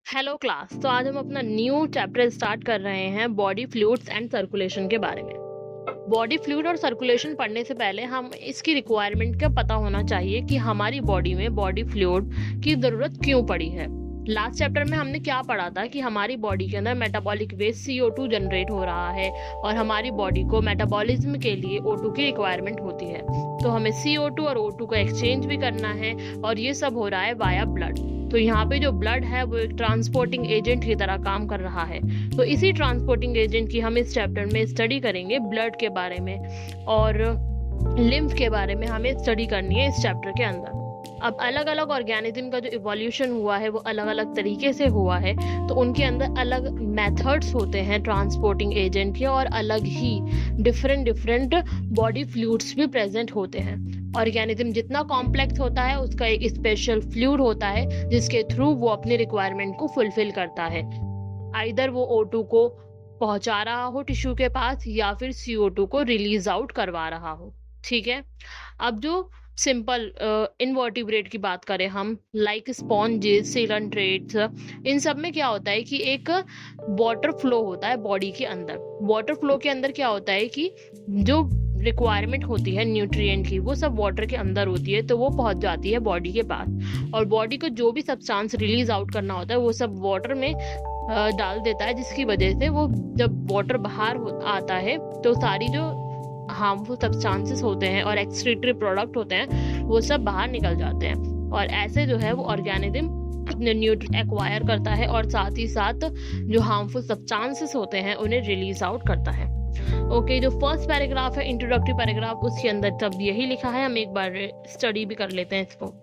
Hello class. तो आज हम अपना न्यू चैप्टर स्टार्ट कर रहे हैं बॉडी फ्लूइड्स एंड सर्कुलेशन के बारे में। बॉडी फ्लूइड और सर्कुलेशन पढ़ने से पहले हम इसकी रिक्वायरमेंट का पता होना चाहिए कि हमारी बॉडी में बॉडी फ्लूइड की ज़रूरत क्यों पड़ी है। लास्ट चैप्टर में हमने क्या पढ़ा था कि हमारी बॉडी के अंदर मेटाबॉलिक वेस्ट CO2 जनरेट हो रहा है और हमारी बॉडी को मेटाबॉलिज्म के लिए O2 की रिक्वायरमेंट होती है। तो हमें CO2 और O2 का एक्सचेंज भी करना है और ये सब हो रहा है वाया ब्लड। तो यहाँ पे जो ब्लड है वो एक ट्रांसपोर्टिंग एजेंट की तरह काम कर रहा है। तो इसी ट्रांसपोर्टिंग एजेंट की हम इस चैप्टर में स्टडी करेंगे, ब्लड के बारे में और लिम्फ के बारे में हमें स्टडी करनी है इस चैप्टर के अंदर। अब अलग अलग ऑर्गेनिज्म का जो इवोल्यूशन हुआ है वो अलग अलग तरीके से हुआ है, तो उनके अंदर अलग मेथड्स होते हैं ट्रांसपोर्टिंग एजेंट के और अलग ही डिफरेंट बॉडी फ्लूइड्स भी प्रेजेंट होते हैं। ऑर्गेनिज्म जितना कॉम्प्लेक्स होता है उसका एक स्पेशल फ्लूइड होता है जिसके थ्रू वो अपनी रिक्वायरमेंट को फुलफिल करता है। आइदर वो O2 को पहुंचा रहा हो टिश्यू के पास या फिर CO2 को रिलीज आउट करवा रहा हो। ठीक है। अब जो सिंपल इनवर्टिब्रेट की बात करें हम, लाइक स्पॉन्जेस, सीलेंट्रेट्स, इन सब में क्या होता है कि एक वाटर फ्लो होता है बॉडी के अंदर। वाटर फ्लो के अंदर क्या होता है कि जो रिक्वायरमेंट होती है न्यूट्रिएंट की वो सब वाटर के अंदर होती है, तो वो पहुंच जाती है बॉडी के पास और बॉडी को जो भी सब्सटेंस रिलीज आउट करना होता है वो सब वाटर में डाल देता है, जिसकी वजह से वो जब वाटर बाहर आता है तो सारी जो हार्मफुल सब्सटेंसेस होते हैं और एक्सक्रीटरी प्रोडक्ट होते हैं वो सब बाहर निकल जाते हैं और ऐसे जो है वो ऑर्गेनिज्म अपने न्यूट्रिएंट एक्वायर करता है और साथ ही साथ जो हार्मफुल सब्सटेंसेस होते हैं उन्हें रिलीज आउट करता है। ओके, जो फर्स्ट पैराग्राफ है इंट्रोडक्टरी पैराग्राफ, उसके अंदर तब यही लिखा है, हम एक बार स्टडी भी कर लेते हैं इसको।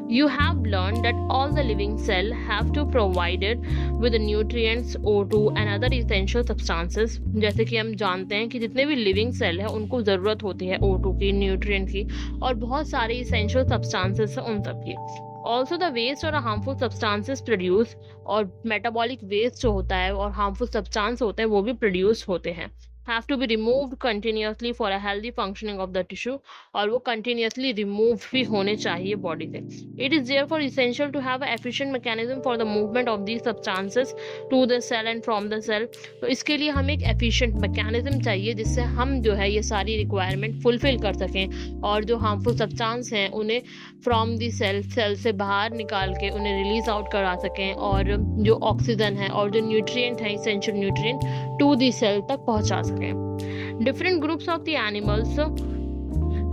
You have learned that all the living cell have to provided with the nutrients, O2 and other essential substances। जैसे कि हम जानते हैं कि जितने भी लिविंग सेल है उनको ज़रूरत होती है O2 की, न्यूट्रिएंट की और बहुत सारे essential substances हैं उन सब की। Also the waste और harmful substances produce, और metabolic waste जो होता है और harmful substance होते हैं वो भी produce होते हैं, have to be removed continuously for a healthy functioning of the tissue, और वो continuously removed भी होने चाहिए बॉडी से। It is therefore essential to have an efficient mechanism for the movement of these substances to the cell and from the cell। तो इसके लिए हमें एक efficient mechanism चाहिए जिससे हम जो है ये सारी requirement fulfill कर सकें और जो harmful substance हैं उन्हें from the cell से बाहर निकाल के उन्हें release out करा सकें और जो ऑक्सीजन है और जो न्यूट्रिएंट है essential nutrient to the cell तक पहुंचा सकें। Different groups of the animals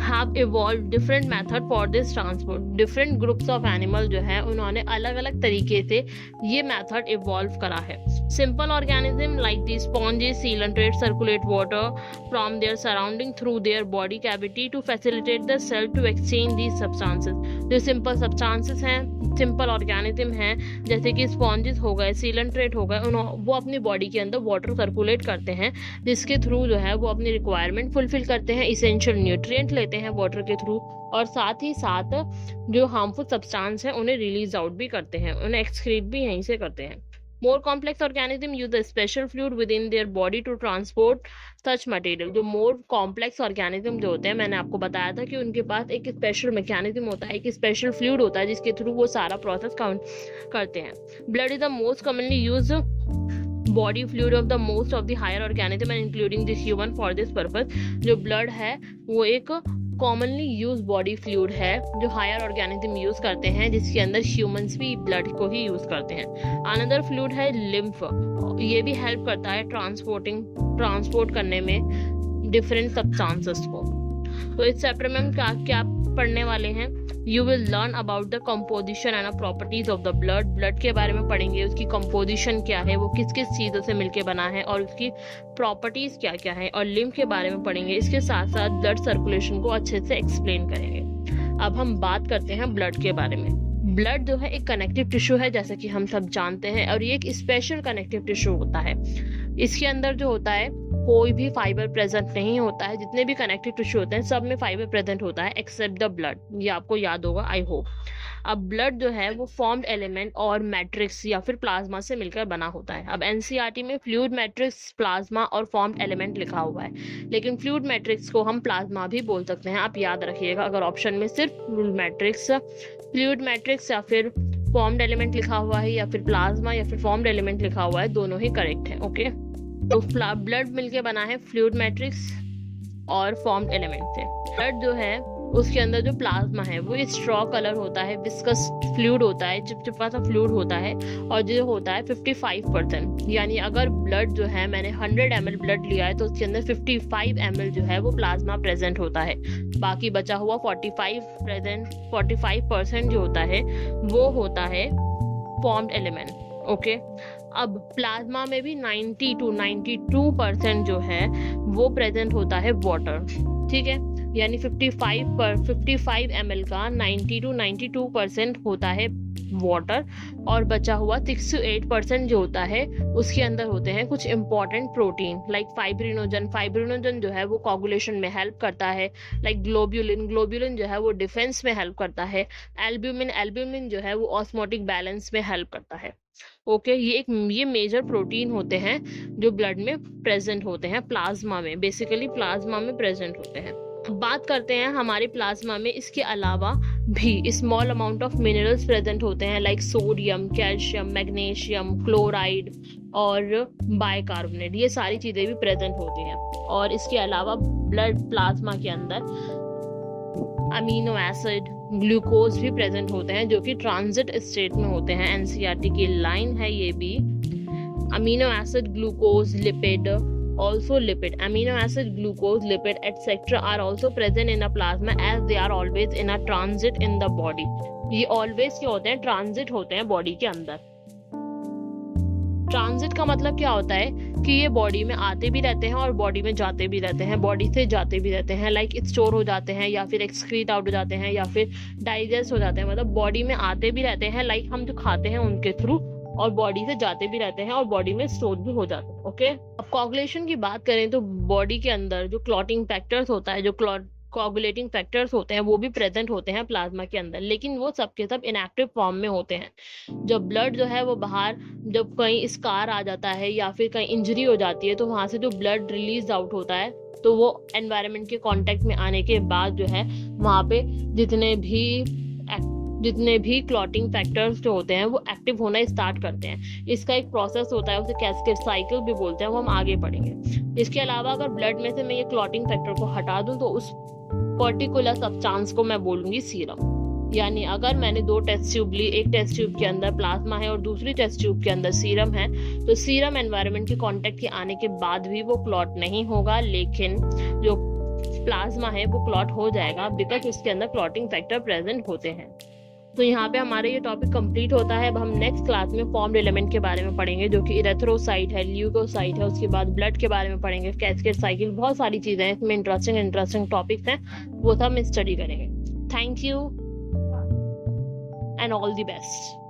have evolved different method for this transport। different groups of animal जो है उन्होंने अलग अलग तरीके से ये method evolve करा है। simple organism like the sponges, coelacanths circulate water from their surrounding through their body cavity to facilitate the cell to exchange these substances। जो simple substances हैं, सिंपल ऑर्गेनिज्म हैं जैसे कि स्पॉन्जेस हो गए, सीलेंट्रेट हो गए, वो अपनी बॉडी के अंदर वाटर सर्कुलेट करते हैं जिसके थ्रू जो है वो अपनी रिक्वायरमेंट फुलफिल करते हैं, इसेंशियल न्यूट्रिएंट लेते हैं वाटर के थ्रू और साथ ही साथ जो हार्मफुल सब्सटेंस हैं उन्हें रिलीज आउट भी करते हैं, उन्हें एक्सक्रीट भी यहीं से करते हैं। More complex organism use a special fluid within their body to transport such material। जो more complex organism जो होते हैं, मैंने आपको बताया था कि उनके पास एक special mechanism होता है, एक special fluid होता है जिसके थ्रू वो सारा प्रोसेस करते हैं। Blood is the most commonly used body fluid of the most of the higher organism and including the human for this purpose। जो blood है वो एक कॉमनली यूज बॉडी फ्लूइड है जो हायर ऑर्गेनिज्म यूज करते हैं, जिसके अंदर ह्यूमंस भी ब्लड को ही यूज करते हैं। अनदर फ्लूइड है लिम्फ, ये भी हेल्प करता है ट्रांसपोर्ट करने में डिफरेंट सब्सटेंसेस को। तो इस चैप्टर में हम क्या पढ़ने वाले हैं, you will learn about the composition and properties of the blood के बारे में पढ़ेंगे, उसकी कंपोजिशन क्या है, वो किस किस चीज़ों से मिलके बना है और उसकी प्रॉपर्टीज क्या क्या है, और लिम्फ के बारे में पढ़ेंगे। इसके साथ साथ ब्लड सर्कुलेशन को अच्छे से एक्सप्लेन करेंगे। अब हम बात करते हैं ब्लड के बारे में। ब्लड जो है एक कनेक्टिव टिश्यू है जैसे कि हम सब जानते हैं और ये एक स्पेशल कनेक्टिव टिश्यू होता है। इसके अंदर जो होता है कोई भी फाइबर प्रेजेंट नहीं होता है, जितने भी कनेक्टिव टिश्यू होते हैं सब में फाइबर प्रेजेंट होता है एक्सेप्ट द ब्लड, ये आपको याद होगा आई होप। अब ब्लड जो है वो फॉर्म्ड एलिमेंट और मैट्रिक्स या फिर प्लाज्मा से मिलकर बना होता है। अब एनसीईआरटी में फ्लूइड मैट्रिक्स, प्लाज्मा और फॉर्म्ड एलिमेंट लिखा हुआ है, लेकिन फ्लूइड मैट्रिक्स को हम प्लाज्मा भी बोल सकते हैं, आप याद रखिएगा अगर ऑप्शन में सिर्फ फ्लूइड मैट्रिक्स या फिर फॉर्म्ड एलिमेंट लिखा हुआ है या फिर प्लाज्मा या फिर फॉर्म्ड एलिमेंट लिखा हुआ है, दोनों ही करेक्ट है। ओके, तो ब्लड मिलके बना है फ्लूइड मैट्रिक्स और फॉर्म्ड एलिमेंट से। ब्लड जो है उसके अंदर जो प्लाज्मा है वो स्ट्रॉ कलर होता है, विस्कस फ्लूइड होता है, चिपचिपा सा फ्लूइड होता है, और जो होता है 55%। यानी अगर ब्लड जो है मैंने 100 ml ब्लड लिया है तो उसके अंदर 55 ml जो है वो प्लाज्मा प्रेजेंट होता है। बाकी बचा हुआ 45% जो होता है वो होता है फॉर्म्ड एलिमेंट। ओके, अब प्लाज्मा में भी 90 to 92% जो है वो प्रेजेंट होता है वाटर। ठीक है, यानी 55 ml का 90 to 92% होता है वाटर, और बचा हुआ 6 to 8% जो होता है उसके अंदर होते हैं कुछ इंपॉर्टेंट प्रोटीन लाइक फाइब्रिनोजन जो है वो कोगुलेशन में हेल्प करता है, लाइक ग्लोब्यूलिन जो है वो डिफेंस में हेल्प करता है, एल्ब्यूमिन जो है वो ऑस्मोटिक बैलेंस में हेल्प करता है। ओके, ये मेजर प्रोटीन होते हैं जो ब्लड में प्रेजेंट होते हैं, प्लाज्मा में, बेसिकली प्लाज्मा में प्रेजेंट होते हैं। बात करते हैं हमारे प्लाज्मा में इसके अलावा भी small amount of minerals present होते हैं like sodium, calcium, magnesium, chloride और बाइकार्बोनेट, ये सारी चीजें भी प्रेजेंट होती हैं। और इसके अलावा ब्लड प्लाज्मा के अंदर अमीनो एसिड, ग्लूकोज भी प्रेजेंट होते हैं जो कि ट्रांजिट स्टेट में होते हैं। एनसीईआरटी की लाइन है ये भी, amino acid, glucose, lipid, also lipid, amino acid, glucose, lipid etc are also present in a plasma as they are always in a transit in the body। ये always क्या होते हैं, ट्रांजिट होते हैं बॉडी के अंदर। ट्रांजिट का मतलब क्या होता है कि ये बॉडी में आते भी रहते हैं और बॉडी में जाते भी रहते हैं, बॉडी से जाते भी रहते हैं, लाइक स्टोर हो जाते हैं या फिर एक्सक्रीट आउट हो जाते हैं या फिर डाइजेस्ट हो जाते हैं। मतलब बॉडी में आते भी रहते हैं, लाइक हम जो खाते हैं उनके थ्रू, और बॉडी से जाते भी रहते हैं और बॉडी में स्टोर भी हो जाते हैं। ओके, अब कोगुलेशन की बात करें तो बॉडी के अंदर जो क्लॉटिंग फैक्टर्स होता है, जो कोगुलेटिंग फैक्टर्स होते हैं वो भी प्रेजेंट होते हैं प्लाज्मा के अंदर, लेकिन वो सबके सब इनएक्टिव फॉर्म में होते हैं। जब ब्लड जो है वो बाहर, जब कहीं स्कार आ जाता है या फिर कहीं इंजरी हो जाती है तो वहां से जो ब्लड रिलीज आउट होता है तो वो एनवायरनमेंट के कांटेक्ट में आने के बाद जो है वहां पे जितने भी क्लॉटिंग फैक्टर्स जो होते हैं वो एक्टिव होना स्टार्ट करते हैं। इसका एक प्रोसेस होता है, उसे कैस्केड साइकिल भी बोलते हैं, वो हम आगे पढ़ेंगे। इसके अलावा अगर ब्लड में से मैं ये क्लॉटिंग फैक्टर को हटा दूं तो उस पर्टिकुलर सब्सटेंस को मैं बोलूंगी सीरम। यानी अगर मैंने 2 टेस्ट ट्यूब ली, एक टेस्ट ट्यूब के अंदर प्लाज्मा है और दूसरी टेस्ट ट्यूब के अंदर सीरम है, तो सीरम एनवायरनमेंट के कांटेक्ट के आने के बाद भी वो क्लॉट नहीं होगा, लेकिन जो प्लाज्मा है वो क्लॉट हो जाएगा बिकॉज उसके अंदर क्लॉटिंग फैक्टर प्रेजेंट होते हैं। तो यहाँ पे हमारा ये टॉपिक कंप्लीट होता है। अब हम नेक्स्ट क्लास में फॉर्म्ड एलिमेंट के बारे में पढ़ेंगे जो कि इरेथ्रोसाइट है, ल्यूकोसाइट है, उसके बाद ब्लड के बारे में पढ़ेंगे, कैस्केड साइकिल, बहुत सारी चीजें हैं इसमें, इंटरेस्टिंग टॉपिक्स हैं, वो सब हम स्टडी करेंगे। Thank you and all the best.